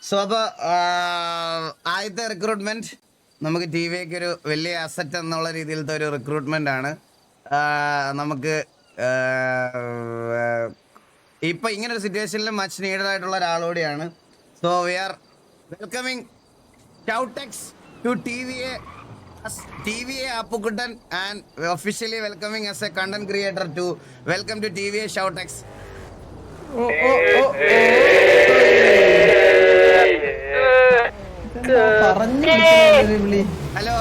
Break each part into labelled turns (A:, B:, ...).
A: So അപ്പൊ ആദ്യത്തെ recruitment നമുക്ക് ടി വിക്ക് ഒരു വലിയ അസറ്റ് എന്നുള്ള രീതിയിലത്തെ ഒരു റിക്രൂട്ട്മെന്റ് ആണ്. നമുക്ക് ഇപ്പൊ ഇങ്ങനെ ഒരു സിറ്റുവേഷനിൽ മച്ച് നീഡഡ് ആയിട്ടുള്ള ഒരാളോടെയാണ്. So we are welcoming Shoutex to TVA Appukutan and officially welcoming as a content creator to welcome to TVA Shoutex. Hello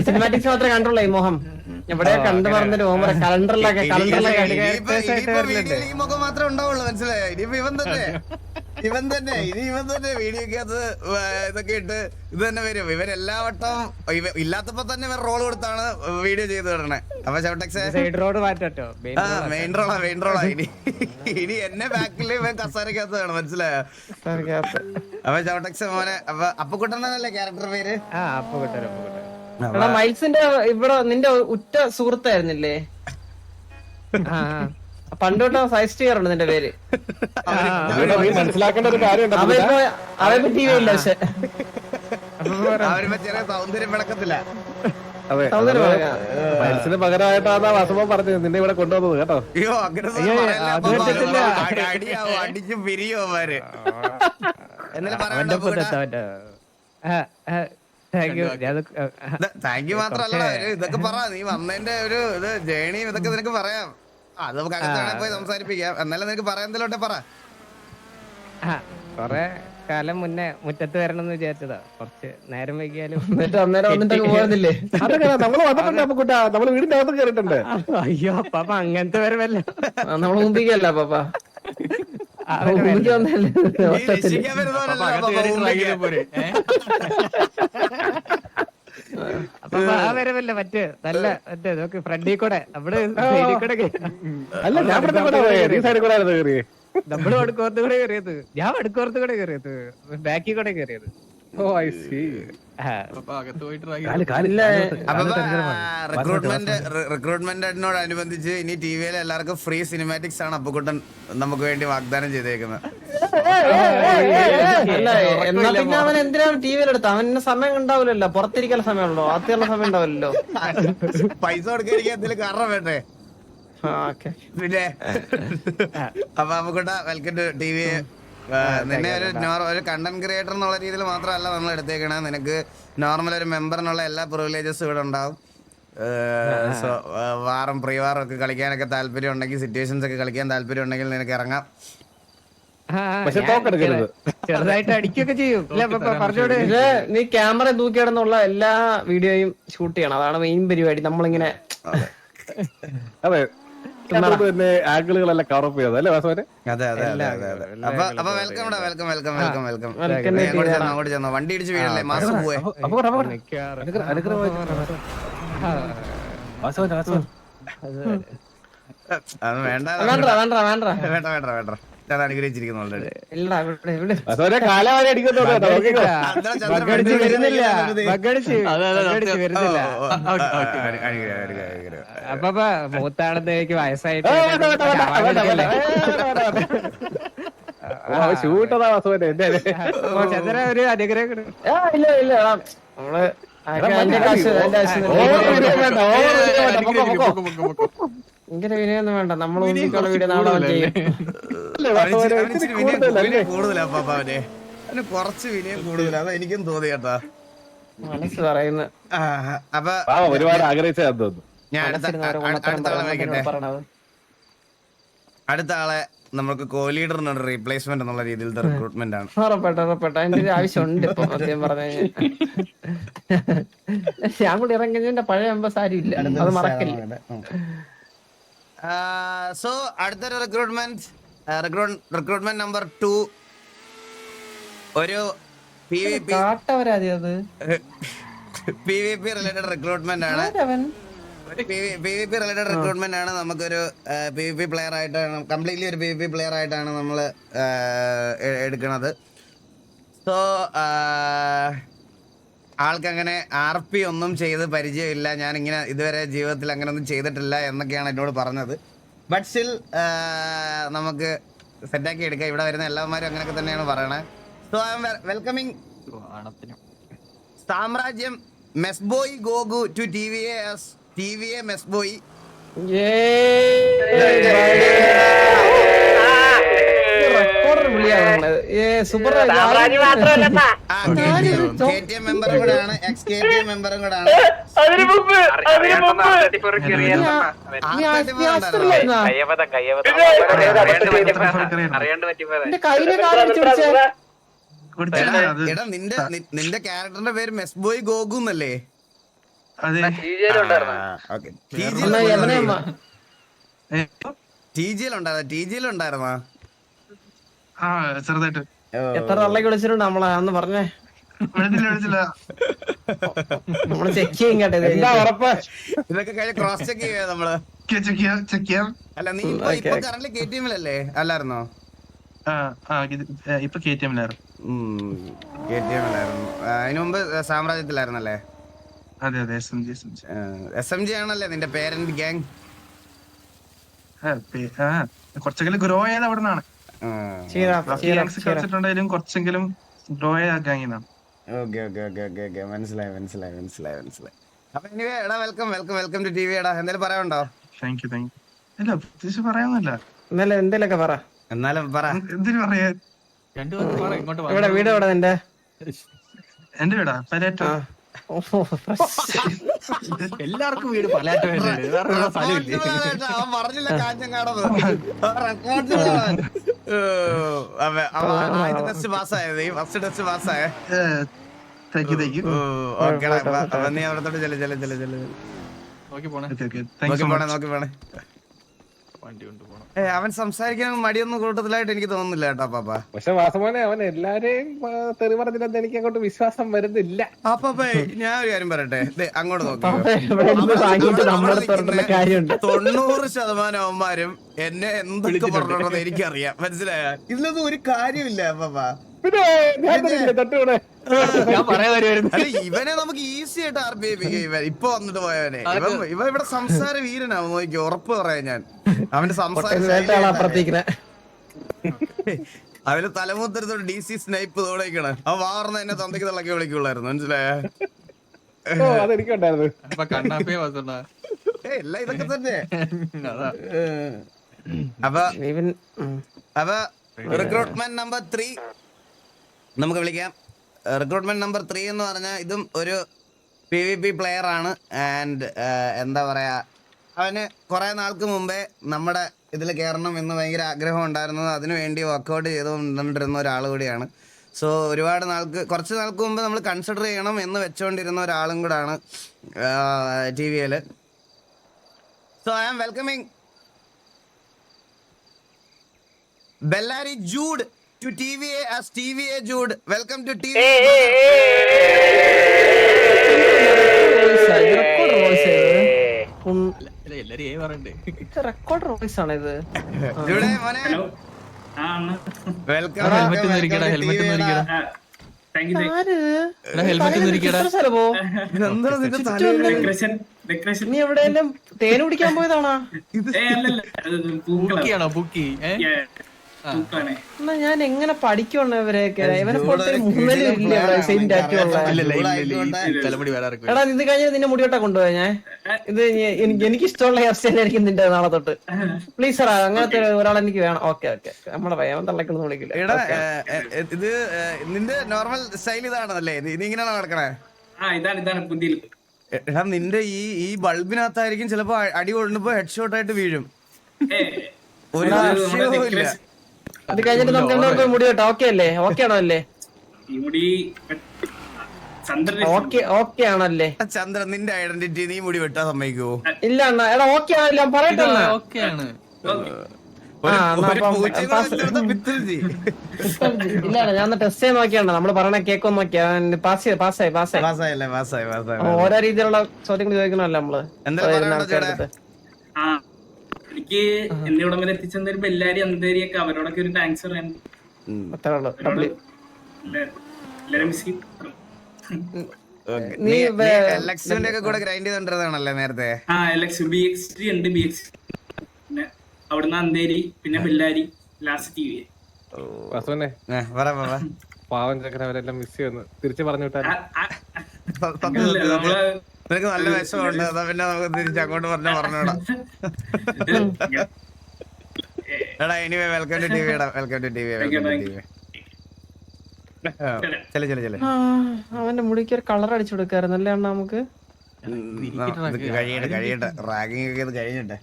B: cinematics മാത്രമേ കണ്ടുള്ളൂ ഈ മോഹം. എവിടെ കണ്ടു പറഞ്ഞൊരു കലണ്ടറിലൊക്കെ
A: ഈ മുഖം മാത്രമേ ഉണ്ടാവുള്ളൂ, മനസ്സിലായോ? ഇനിയിപ്പോ ഇവൻ തന്നെ വീഡിയോക്കകത്ത് ഇതൊക്കെ ഇട്ട് ഇത് തന്നെ വരും. ഇവരെല്ലാ വട്ടം ഇല്ലാത്തപ്പോ തന്നെ ഇവർ റോൾ കൊടുത്താണ് വീഡിയോ ചെയ്ത് വിടണേ. അപ്പൊ ഷൗട്ടെക്സ് മെയിൻ റോളാ ഇനി എന്നെ ബാക്കിൽ ഇവൻ കസാരക്കകത്ത് വേണം, മനസ്സിലായോ? അപ്പൊ ഷൗട്ടെക്സ് മോനെ അപ്പുക്കുട്ടനല്ലേ ക്യാരക്ടർ പേര്?
B: മൈൽസിന്റെ ഇവിടെ നിന്റെ ഉറ്റ സുഹൃത്തായിരുന്നില്ലേ പണ്ട് തൊട്ട് സജസ്റ്റ് ചെയ്യാറുണ്ട് നിന്റെ പേര്.
C: മനസ്സിലാക്കേണ്ട ഒരു കാര്യം
B: അവരെ പറ്റി ഇല്ല. പക്ഷെ
A: അവര് ചെറിയ സൗന്ദര്യം വിളക്കത്തില്ല.
C: മനസ്സിന് പകരമായിട്ടാണ് വാസവ പറഞ്ഞത് നിന്നെ ഇവിടെ കൊണ്ടുവന്നത് കേട്ടോ.
A: അയ്യോ അടിച്ചു പിരിയോ അവര്. എന്നാലും താങ്ക് യു മാത്രല്ല, ഇതൊക്കെ പറ. നീ വന്നതിന്റെ ഒരു ഇത് ജേണി ഇതൊക്കെ നിനക്ക് പറയാം. അത് നമുക്ക് അകത്താണ് പോയി സംസാരിപ്പിക്കാം. എന്നാലും നിനക്ക് പറയാന്തല്ലോട്ടെ പറ.
D: കൊറേ കാലം മുന്നേ മുറ്റത്ത് വരണം എന്ന് വിചാരിച്ചതാ, കുറച്ച് നേരം വൈകിയാലും
B: അന്നേരം വന്നിട്ട് പോകുന്നില്ലേ?
C: അതൊക്കെ നമ്മള് വന്നിട്ടുണ്ട്. അപ്പൊ കുട്ടാ നമ്മള് വീടിന്റെ അകത്ത് കയറിയിട്ടുണ്ട്.
D: അയ്യോ പാപ്പ അങ്ങനത്തെ വരവല്ല,
B: നമ്മള് മുമ്പിക്കല്ല പാപ്പ.
D: അപ്പൊ ആ വരവല്ല, മറ്റേ നല്ല മറ്റേ നോക്ക് ഫ്രണ്ടിൽ കൂടെ നമ്മള്
C: അല്ല ഞാൻ സൈഡിൽ കൂടെ കയറിയേ.
D: നമ്മള് വടക്കോർത്ത് കൂടെ കയറിയത്, ഞാൻ വടക്കോർത്ത് കൂടെ കയറിയത്, ബാക്കി കൂടെ കയറിയത്.
C: ഓ ഐ സി.
A: റിക്രൂട്ട്മെന്റിനോടനുബന്ധിച്ച് ഇനി ടിവിയിലെ എല്ലാവർക്കും ഫ്രീ സിനിമാറ്റിക്സ് ആണ് അപ്പുക്കുട്ടൻ നമുക്ക് വേണ്ടി വാഗ്ദാനം ചെയ്തേക്കുന്നത്.
B: എന്നാ പിന്നെ അവൻ എന്തിനാണ് ടി വിയിലെടുത്ത്? അവന് സമയം ഉണ്ടാവില്ലല്ലോ, പുറത്തിരിക്കാൻ സമയമുള്ളൂ, അകത്തുള്ള സമയം ഉണ്ടാവില്ലല്ലോ.
A: പൈസ കൊടുക്കാതിരിക്കാൻ എന്തെങ്കിലും കാരണം വേണ്ടേ? പിന്നെ അപ്പൊ Appukutta welcome to T V. നിന്നെ ഒരു കണ്ടന്റ് ക്രിയേറ്റർ എന്നുള്ള രീതിയിൽ മാത്രമല്ല നമ്മൾ എടുത്തേക്കണേ. നിനക്ക് നോർമൽ ഒരു മെമ്പറിനുള്ള എല്ലാ പ്രിവിലേജസും ഇവിടെ ഉണ്ടാവും. സോ വാറും പ്രീ വാറും ഒക്കെ കളിക്കാനൊക്കെ താല്പര്യം ഉണ്ടെങ്കിൽ, സിറ്റുവേഷൻസ് ഒക്കെ കളിക്കാൻ താല്പര്യം ഉണ്ടെങ്കിൽ നിനക്ക് ഇറങ്ങാം.
D: ചെറുതായിട്ട് അടിക്കൊക്കെ ചെയ്യും.
B: നീ ക്യാമറ തൂക്കിയിടുന്നുള്ള എല്ലാ വീഡിയോയും ഷൂട്ട് ചെയ്യണം, അതാണ് മെയിൻ പരിപാടി. നമ്മളിങ്ങനെ
C: അതെ തന്നെ ആംഗിളുകളെല്ലാം കവറപ്പ് ചെയ്തത് അല്ലേ വാസവനെ?
A: അതെ. അപ്പൊ വെൽക്കം. അങ്ങോട്ട് ചെന്നോ, വണ്ടി ഇടിച്ച് വീഴല്ലേ, മാസം പോവേ. വേണ്ട ഞാൻ അനുഗ്രഹിച്ചിരിക്കുന്നു ഓൾറെഡി.
D: അപ്പൊ മൂത്താളത്തേക്ക് വയസ്സായിട്ട് ചന്ദ്ര ഒരു അനുഗ്രഹം.
B: ഇല്ല നമ്മള് ഇങ്ങനെ വിനയൊന്നും വേണ്ട, നമ്മൾ മുമ്പിക്കുള്ള വീഡിയോ നാളെ ചെയ്യും.
A: കൂടുതലാ പാപ്പാവനെ, അവന് കുറച്ച് വിനയം കൂടുതലാ, അതാ എനിക്കും തോന്നി കേട്ടാ.
B: മനസ്സ് പറയുന്ന
A: അപ്പൊ
C: ഒരുപാട് ആഗ്രഹിച്ചു.
A: ഞാൻ അടുത്ത ആളെ നമുക്ക് കോ ലീഡറിനൊരു റീപ്ലേസ്മെന്റ് എന്നുള്ള രീതിയിലത്തെ റിക്രൂട്ട്മെന്റ് ആണ്.
B: ഉറപ്പായിട്ട് അതിന്റെ ഒരു ആവശ്യമുണ്ട് ഇപ്പൊ. സത്യം പറഞ്ഞു ഞാൻ കൂടി ഇറങ്ങിയതിന്റെ പഴയ മെമ്പേഴ്സ് ആരും ഇല്ല, അത് മറക്കില്ല.
A: സോ അടുത്തൊരു റിക്രൂട്ട്മെന്റ് നമ്പർ 2 ഒരു PVP റിലേറ്റഡ് റിക്രൂട്ട്മെന്റ് ആണ്. PVP റിലേറ്റഡ് റിക്രൂട്ട്മെന്റ് ആണ്. നമുക്കൊരു PVP പ്ലെയർ ആയിട്ടാണ്, കംപ്ലീറ്റ്ലി ഒരു PVP പ്ലെയർ ആയിട്ടാണ് നമ്മൾ എടുക്കുന്നത്. സോ ആൾക്ക് അങ്ങനെ RP ഒന്നും ചെയ്ത് പരിചയമില്ല, ഞാൻ ഇങ്ങനെ ഇതുവരെ ജീവിതത്തിൽ അങ്ങനെ ഒന്നും ചെയ്തിട്ടില്ല എന്നൊക്കെയാണ് എന്നോട് പറഞ്ഞത്. ബട്ട് സ്റ്റിൽ നമുക്ക് സെറ്റാക്കി എടുക്കാം. ഇവിടെ വരുന്ന എല്ലാവന്മാരും അങ്ങനെയൊക്കെ തന്നെയാണ് പറയണേ. സോ ഐ എം വെൽക്കമിങ് സാമ്രാജ്യം മെസ്ബോയ് ഗോഗു ടു TVA മെസ്ബോയ്.
B: റെക്കോർഡർ വിളിയാണ് സൂപ്പർ
A: KTM മെമ്പറും കൂടെയാണ്, എക്സ് KTM മെമ്പറും കൂടെയാണ്. എടാ നിന്റെ ക്യാരക്ടറിന്റെ പേര് മെസ്ബോയ് ഗോഗു എന്നല്ലേ? TGL-ഉണ്ടായിരുന്നാ?
C: ചെറുതായിട്ട്
B: എത്ര തള്ളക്ക് വിളിച്ചിട്ടുണ്ട് നമ്മളെ അന്ന് പറഞ്ഞേ? നമ്മള് ചെക്ക് ചെയ്യും കേട്ടോ.
C: എന്താ ഉറപ്പ്?
A: ഇതൊക്കെ കഴിഞ്ഞ് ക്രോസ് ചെക്ക് ചെയ്യാ നമ്മള്. അല്ല നീ ഇപ്പൊ കറന്റ് KTM-ലല്ലേ അല്ലായിരുന്നോ?
C: ഇപ്പൊ KTM-ലായിരുന്നു.
A: KTM-ലായിരുന്നു. അതിനു മുമ്പ് സാമ്രാജ്യത്തിലായിരുന്നല്ലേ?
C: അതെ അതെ
A: SMG ആണല്ലേ നിന്റെ പേരന്റ് ഗ്യാങ്?
C: കുറച്ചെങ്കിലും ഗ്രോ ചെയ്ത് അവിടെ നിന്നാണ്. കളിച്ചിട്ടുണ്ടെങ്കിലും കുറച്ചെങ്കിലും ഗ്രോ ചെയ്ത ഗാങ്ങിന്നാണ്.
A: മനസ്സിലായി. അപ്പൊ എടാ വെൽക്കം ടു TV. എടാ എന്തെങ്കിലും പറയാനുണ്ടോ?
C: Thank you. ഇല്ല പ്രത്യേകിച്ച് പറയാനൊന്നുമില്ല.
B: എന്തേലൊക്കെ പറ.
A: എന്നാലും പറ.
C: എന്തിനു പറയാ?
B: ഇവിടെ വീട് എവിടെ നിന്റെ?
C: എന്റെ വീടാ പലേറ്റോ.
D: എല്ലാവർക്കും വീട് പലാറ്റോ.
A: അവൻ പറഞ്ഞില്ല കാഞ്ഞങ്ങാടത്. ടെസ്റ്റ് പാസ്സായത്, ഫസ്റ്റ് ടെസ്റ്റ് പാസ്സായ. ഓക്കേടാ നീ അവിടത്തോട്ട് നോക്കി പോണേ. അവൻ സംസാരിക്കാൻ മടിയൊന്നും കൂട്ടത്തിലായിട്ട് എനിക്ക് തോന്നുന്നില്ല കേട്ടോ പാപ്പ.
C: പക്ഷെ വാസമോനെ അവൻ എല്ലാരെയും തെറി പറഞ്ഞില്ലെന്ന് എനിക്ക് അങ്ങോട്ട് വിശ്വാസം വരുന്നില്ല.
A: പാപ്പേ ഞാൻ ഒരു കാര്യം പറയട്ടെ, അങ്ങോട്ട് നോക്കി 90% അവന്മാരും എന്നെ എന്തൊക്കെ പറഞ്ഞോണ്ടെന്ന് എനിക്കറിയാം, മനസ്സിലായ? ഇതിലൊന്നും ഒരു കാര്യമില്ല പാപ്പ. ഇവനെ നമുക്ക് ഈസി ആയിട്ട് RP ചെയ്യിപ്പിക്കാം. ഇപ്പൊ വന്നിട്ട് പോയവനെ ഇവ ഇവിടെ സംസാര വീരനാവും നോക്കി, ഉറപ്പ് പറയാൻ ഞാൻ. അവന്റെ സംസാരം അവന് തലമുത്തരത്തോട് DC സ്നൈപ്പ് തോടേക്കാണ്. അവൻ വാർന്ന എന്നെ തന്തയ്ക്ക് തള്ളക്കി വിളിക്കുള്ളായിരുന്നു, മനസ്സിലായ? എല്ലാം ഇതൊക്കെ തന്നെ. അപ്പൊ റിക്രൂട്ട്മെന്റ് നമ്പർ 3 നമുക്ക് വിളിക്കാം. റിക്രൂട്ട്മെന്റ് നമ്പർ 3 എന്ന് പറഞ്ഞാൽ ഇതും ഒരു PvP പ്ലെയർ ആണ്. ആൻഡ് എന്താ പറയാ, അവന് കുറെ നാൾക്ക് മുമ്പേ നമ്മുടെ ഇതിൽ കയറണം എന്ന് ഭയങ്കര ആഗ്രഹം ഉണ്ടായിരുന്നത്, അതിനുവേണ്ടി വർക്കൗട്ട് ചെയ്തുകൊണ്ടിരുന്ന ഒരാൾ കൂടിയാണ്. സോ കുറച്ച് നാൾക്ക് മുമ്പ് നമ്മൾ കൺസിഡർ ചെയ്യണം എന്ന് വെച്ചുകൊണ്ടിരുന്ന ഒരാളും കൂടാണ് TVL. So I am welcoming Bellary Jude to TVA as TVA Jude. Welcome to TVA.
B: Recorder voice ആണ് ഇത്.
A: ഇവിടെ മോനെ വെൽക്കം.
B: നീ എവിടെയെല്ലാം തേന് കുടിക്കാൻ പോയതാണോ? എന്നാ ഞാൻ എങ്ങനെ പഠിക്കണം ഇവരെയൊക്കെ? ഇവനെ പോലത്തെ മൂന്നലും ഇല്ല സെയിം ടാറ്റു ഉള്ള. എടാ ഇത് കഴിഞ്ഞാൽ നിന്നെ മുടിയോട്ടാ കൊണ്ടുപോയാ ഞാൻ. ഇത് എനിക്ക് ഇഷ്ടമുള്ള ഹെയർ സ്റ്റൈൽ ആയിരിക്കും നിന്റെ നാളെ തൊട്ട്. പ്ലീസ് സാറാ, അങ്ങനത്തെ ഒരാൾ എനിക്ക് വേണം. ഓക്കെ നമ്മുടെ പയ്യൻ തള്ളക്കൊന്നും വിളിക്കില്ല.
A: എടാ ഇത് നിന്റെ നോർമൽ സ്റ്റൈൽ ഇതാണല്ലേ? നീ ഇങ്ങനെയാണോ നടക്കണേ? എടാ നിന്റെ ഈ ബൾബിനകത്തായിരിക്കും ചിലപ്പോ അടി കൊണ്ടുപോ ഹെഡ് ഷോട്ട് ആയിട്ട് വീഴും. ഒരു ഇല്ല.
B: അത് കഴിഞ്ഞിട്ട് നമുക്ക് എല്ലാവർക്കും മുടി കേട്ടോ. ഓക്കെ അല്ലേ? ഓക്കെ ആണോ അല്ലേ? ഓക്കെ ആണല്ലേ?
A: ചന്ദ്രൻ നിന്റെ ഐഡന്റിറ്റി നീ മുടി വെട്ടാൻ സമ്മതിക്കുവോ?
B: ഇല്ല അണ്ണാ. എടാ ഓക്കെ ആണല്ലോ, പറയട്ടെ. ഇല്ല ഞാൻ ടെസ്റ്റ് ചെയ്യാൻ നോക്കിയാണ്. നമ്മള് പറയണ കേക്കൊന്നും നോക്കിയാ പാസ്സായി. ഓരോ രീതിയിലുള്ള ചോദ്യങ്ങൾ ചോദിക്കണല്ലോ നമ്മള്.
E: എനിക്ക് എന്നെ ഇവിടെ വരെ എത്തിച്ചെന്നൊരു ബെല്ലാരി അന്തേരിയൊക്കെ അവരോടൊക്കെ ഒരു താങ്ക്സ് പറയാൻ.
B: നീ
A: എലക്സിന്റെ ഒക്കെ കൂടെ ഗ്രൈൻഡ് ചെയ്തോണ്ടിരുന്നതാണല്ലേ നേരത്തെ?
E: ആ എലക്സ് BX3 ഉണ്ട്, BX പിന്നെ അവിടുന്ന് അന്തേരി, പിന്നെ ബെല്ലാരി, ലാസ്റ്റ് TV.
C: വാസുവിനെ പാവം ചക്കര അവരെല്ലാം മിസ് ചെയ്യുന്നു. തിരിച്ചു പറഞ്ഞു വിട്ടാൽ
E: നമ്മള്
A: നിനക്ക് നല്ല വിഷമമുണ്ട്, അതാ പിന്നെ നമുക്ക് തിരിച്ച് അങ്ങോട്ട് പറഞ്ഞോടാ. എടാ anyway welcome to TV. Welcome to TV.
B: അവന്റെ മുടിക്ക് ഒരു കളർ അടിച്ചു കൊടുക്കാറുന്നല്ലേ അണ്ണാ നമുക്ക്.
A: കഴിയട്ടെ റാഗിങ് ഒക്കെ ഇത് കഴിഞ്ഞിട്ടെ.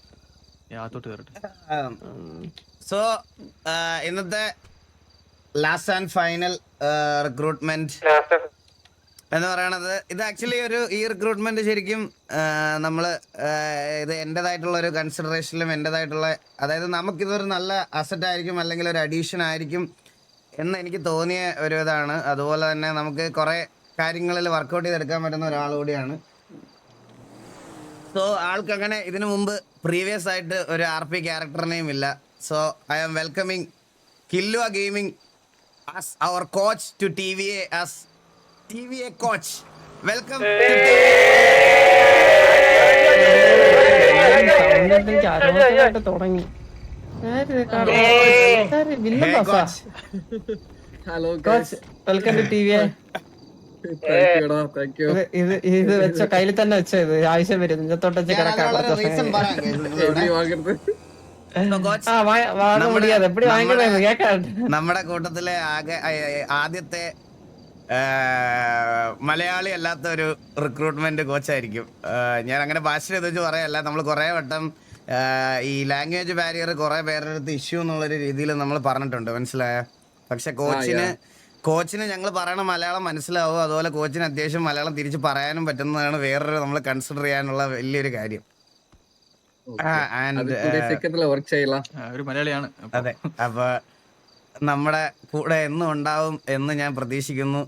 A: സോ ഇന്നത്തെ ലാസ്റ്റ് ആൻഡ് ഫൈനൽ റിക്രൂട്ട്മെന്റ് എന്ന് പറയണത് ഇത് ആക്ച്വലി ഈ റിക്രൂട്ട്മെന്റ് ശരിക്കും നമ്മള് ഇത് എന്റേതായിട്ടുള്ള ഒരു കൺസിഡറേഷനിലും എന്റേതായിട്ടുള്ള, അതായത് നമുക്കിതൊരു നല്ല അസറ്റ് ആയിരിക്കും അല്ലെങ്കിൽ ഒരു അഡീഷൻ ആയിരിക്കും എന്ന് എനിക്ക് തോന്നിയ ഒരു ഇതാണ്. അതുപോലെ തന്നെ നമുക്ക് കുറെ കാര്യങ്ങളിൽ വർക്കൗട്ട് ചെയ്തെടുക്കാൻ പറ്റുന്ന ഒരാൾ കൂടിയാണ്. സോ ആൾക്ക് അങ്ങനെ ഇതിനു മുമ്പ് പ്രീവിയസ് ആയിട്ട് ഒരു RP ക്യാരക്ടറിനെയും ഇല്ല. So I am welcoming Killua gaming as our coach to TVA as TVA coach. Welcome to
B: തുടങ്ങി.
C: Hello
B: welcome to TV. ഇത് വെച്ച കയ്യിൽ തന്നെ വെച്ച ഇത് ആവശ്യം വരും. നെഞ്ചത്തോട്ട് വെച്ച് കിടക്കാം.
A: നമ്മുടെ കൂട്ടത്തിലെ ആദ്യത്തെ മലയാളി അല്ലാത്ത ഒരു റിക്രൂട്ട്മെന്റ് കോച്ചായിരിക്കും. ഞാൻ അങ്ങനെ ഭാഷ വെച്ച് പറയല്ല, നമ്മൾ കുറെ വട്ടം ഈ ലാംഗ്വേജ് ബാരിയർ കുറെ പേരുടെ അടുത്ത് ഇഷ്യൂ എന്നുള്ളൊരു രീതിയിൽ നമ്മൾ പറഞ്ഞിട്ടുണ്ട്, മനസ്സിലായ. പക്ഷെ കോച്ചിന് ഞങ്ങൾ പറയണ മലയാളം മനസ്സിലാവും, അതുപോലെ കോച്ചിന് അത്യാവശ്യം മലയാളം തിരിച്ച് പറയാനും പറ്റുന്നതാണ് വേറൊരു നമ്മൾ കൺസിഡർ ചെയ്യാനുള്ള വലിയൊരു കാര്യം.
F: ഒരു മലയാളിയാണ്.
A: അതെ, അപ്പൊ നമ്മുടെ കൂടെ എന്നും ഉണ്ടാവും എന്ന് ഞാൻ പ്രതീക്ഷിക്കുന്നു.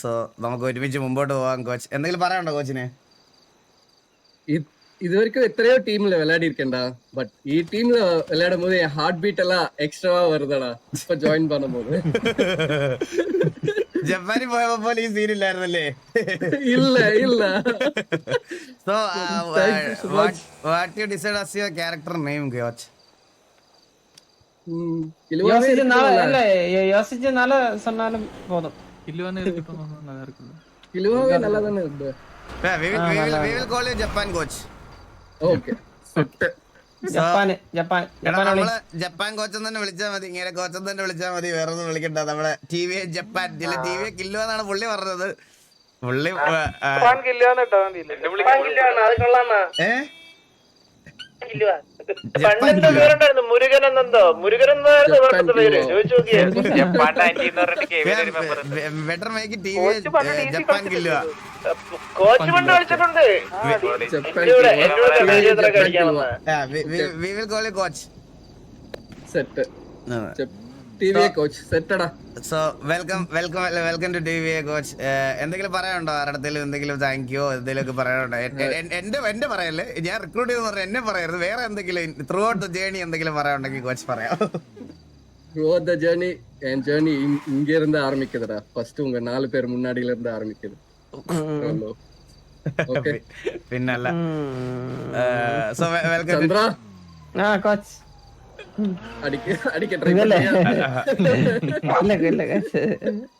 A: സോ നമുക്ക് ഒരുമിച്ച് മുമ്പോട്ട് പോവാം. കോച്ച് എന്തെങ്കിലും പറയാനുണ്ടോ കോച്ചിന്?
G: இதுவரைக்கும் எத்தனையோ டீம்ல விளையாடி இருக்கேன்டா, பட் ஈ டீம்ல விளையாடும் போது என் ஹார்ட் பீட் எல்லாம் எக்ஸ்ட்ராவா வருதடா இப்ப ஜாயின் பண்ணும்போது.
A: ജപ്പാനിൽ പോയപ്പോ പോലെ ഈ സീൻ ഇല്ലായിരുന്നല്ലേ?
G: இல்ல இல்ல.
A: So what you decide as your character name, coach?
B: யோசிச்சனால சொன்னாலும் போதும்.
G: கிலுவாவே நல்லா தானே இருக்கு.
A: We will call you Japan coach.
G: Okay.
B: Japan
A: നമ്മള് ജപ്പാൻ കോച്ചൻ തന്നെ വിളിച്ചാൽ മതി, ഇങ്ങനെ കോച്ചൻ തന്നെ വിളിച്ചാൽ മതി, വേറെ ഒന്നും വിളിക്കണ്ട. നമ്മുടെ TV ജപ്പാൻ TV കില്ലോ എന്നാണ് പുള്ളി പറഞ്ഞത്. പുള്ളി ബെറ്റർ മേക്ക് TV ജപ്പാൻ കില്ലോ. We will call you coach.
G: Set. TVA coach സെറ്റടാ.
A: So welcome to TVA coach. എന്തെങ്കിലും പറയാനുണ്ടോ? ആരുടെങ്കിലും എന്തെങ്കിലും താങ്ക്യോ എന്തെങ്കിലുമൊക്കെ പറയാനുണ്ടോ? എന്റെ പറയല്ലേ, ഞാൻ റിക്രൂട്ട് ചെയ്തെന്ന് പറഞ്ഞാൽ എന്നെ പറയരുത്. വേറെ എന്തെങ്കിലും ത്രൂ ഔട്ട് ദ ജേർണി എന്തെങ്കിലും പറയാനുണ്ടെങ്കിൽ കോച്ച് പറയാം.
G: Through out the journey, N journey இங்க இருந்து ஆரம்பிக்குதுடா. ஃபர்ஸ்ட் உங்க 4 பேர் முன்னாடில இருந்து ஆரம்பிக்குது. ஓகே
A: പിന്നല്ല. So welcome
G: Chandra.
B: കോച്ച്
G: അടിക്ക ട്രൈ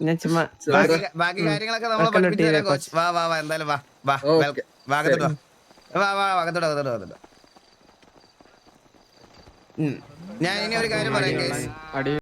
B: ഞാൻ ചുമ്മാ
A: ബാക്കി കാര്യങ്ങളൊക്കെ നമ്മൾ പഠിപ്പിച്ചു തരാം കോച്ച്. വാ എന്തായാലും വാ വാഗത്തോട്ട്. ഞാൻ ഇനി ഒരു കാര്യം പറയാം.